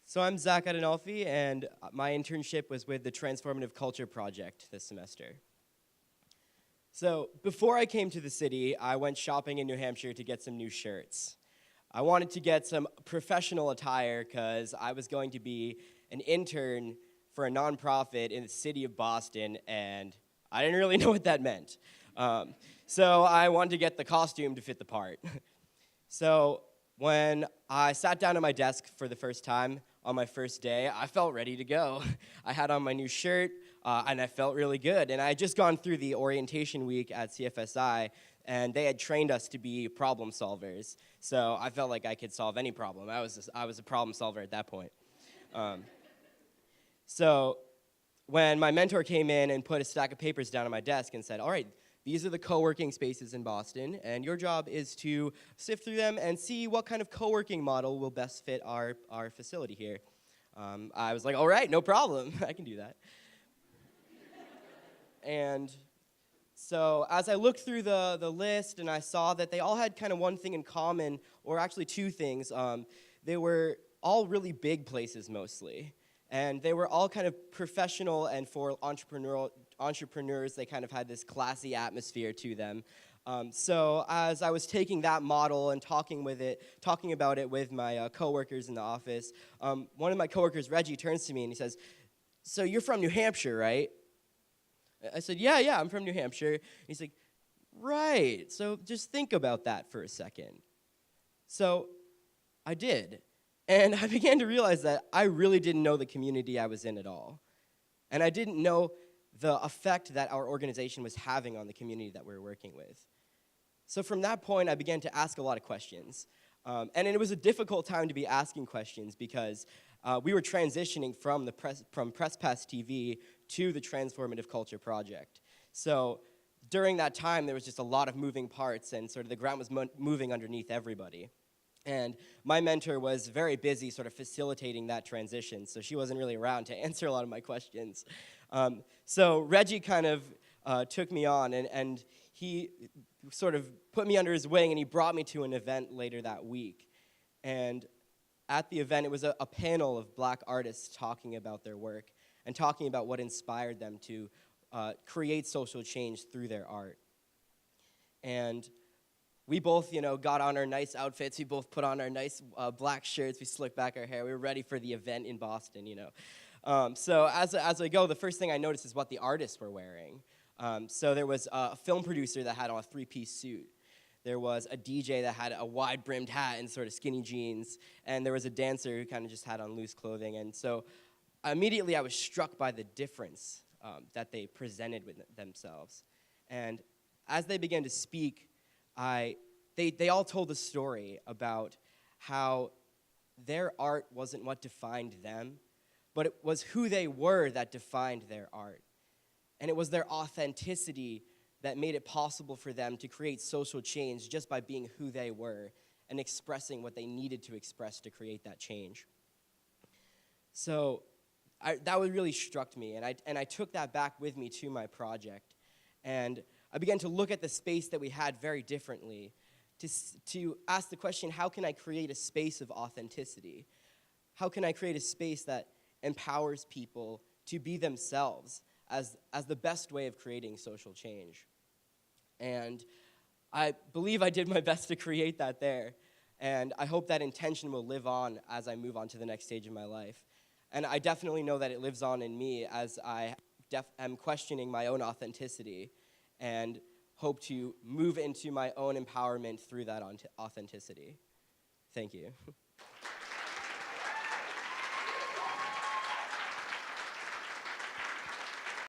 So I'm Zach Adinolfi, and my internship was with the Transformative Culture Project this semester. So before I came to the city, I went shopping in New Hampshire to get some new shirts. I wanted to get some professional attire because I was going to be an intern for a nonprofit in the city of Boston, and I didn't really know what that meant. So I wanted to get the costume to fit the part. So when I sat down at my desk for the first time on my first day, I felt ready to go. I had on my new shirt, and I felt really good. And I had just gone through the orientation week at CfSI, and they had trained us to be problem solvers. So I felt like I could solve any problem. I was a problem solver at that point. So when my mentor came in and put a stack of papers down on my desk and said, all right, these are the co-working spaces in Boston, and your job is to sift through them and see what kind of co-working model will best fit our facility here. I was like, all right, no problem. I can do that. And so as I looked through the list and I saw that they all had kind of one thing in common, or actually two things. They were all really big places mostly. And they were all kind of professional, and for entrepreneurs, they kind of had this classy atmosphere to them. So as I was taking that model and talking about it with my coworkers in the office, one of my coworkers, Reggie, turns to me and he says, "So you're from New Hampshire, right?" I said, yeah, I'm from New Hampshire. He's like, "Right, so just think about that for a second." So I did. And I began to realize that I really didn't know the community I was in at all. And I didn't know the effect that our organization was having on the community that we were working with. So from that point, I began to ask a lot of questions. And it was a difficult time to be asking questions because we were transitioning from Press Pass TV to the Transformative Culture Project. So during that time, there was just a lot of moving parts, and sort of the ground was moving underneath everybody. And my mentor was very busy sort of facilitating that transition, so she wasn't really around to answer a lot of my questions. So Reggie kind of took me on, and he sort of put me under his wing, and he brought me to an event later that week. And at the event, it was a panel of black artists talking about their work and talking about what inspired them to create social change through their art. And we both, got on our nice outfits. We both put on our nice black shirts. We slicked back our hair. We were ready for the event in Boston, So as I go, the first thing I noticed is what the artists were wearing. So there was a film producer that had on a three-piece suit. There was a DJ that had a wide-brimmed hat and sort of skinny jeans. And there was a dancer who kind of just had on loose clothing. And so immediately I was struck by the difference that they presented with themselves. And as they began to speak, they all told a story about how their art wasn't what defined them, but it was who they were that defined their art. And it was their authenticity that made it possible for them to create social change just by being who they were and expressing what they needed to express to create that change. So that really struck me, and I took that back with me to my project. And I began to look at the space that we had very differently, to ask the question, how can I create a space of authenticity? How can I create a space that empowers people to be themselves as the best way of creating social change? And I believe I did my best to create that there, and I hope that intention will live on as I move on to the next stage of my life. And I definitely know that it lives on in me as I am questioning my own authenticity and hope to move into my own empowerment through that authenticity. Thank you.